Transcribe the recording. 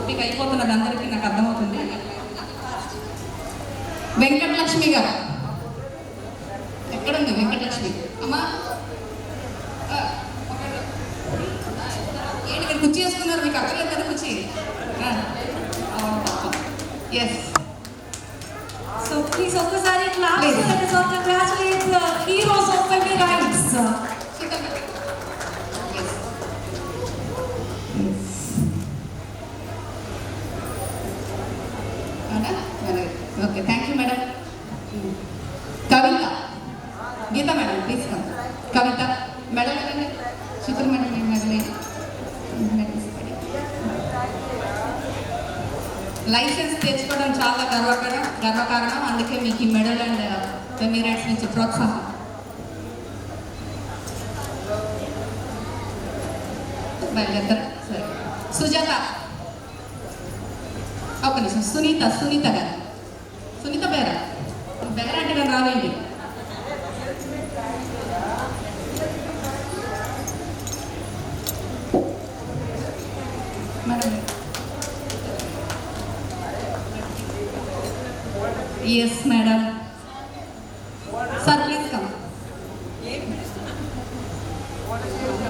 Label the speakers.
Speaker 1: ఓపిక అయిపోతున్నది అందరికీ, నాకు అర్థమవుతుంది. వెంకటలక్ష్మి గారు ఎక్కడుంది? వెంకటలక్ష్మి అమ్మా ఏంటి ఇక్కడ కుర్చీ వేసుకున్నారు? మీకు అక్కర్లేదు కదా కుర్చీ? ఎస్.
Speaker 2: So please ఒక్కసారి claps let us all congratulate the heroes of Femi Rights.
Speaker 1: Okay, thank you madam. Kavitha, Geetha madam please come. Kavitha madam కదండి, చిత్ర మేడం మేడం లైసెన్స్ తెచ్చుకోవడం చాలా గర్వకారణం. అందుకే మీకు ఈ మెడల్ అండ్ ఫెమి రైట్స్ నుంచి ప్రోత్సాహం. బయలుదేరుతారు సరే. సుజాత, ఒక నిమిషం. సునీత గారు, సునీత బేరా అంటే కానీ రావేంటి? Madam yes madam. సార్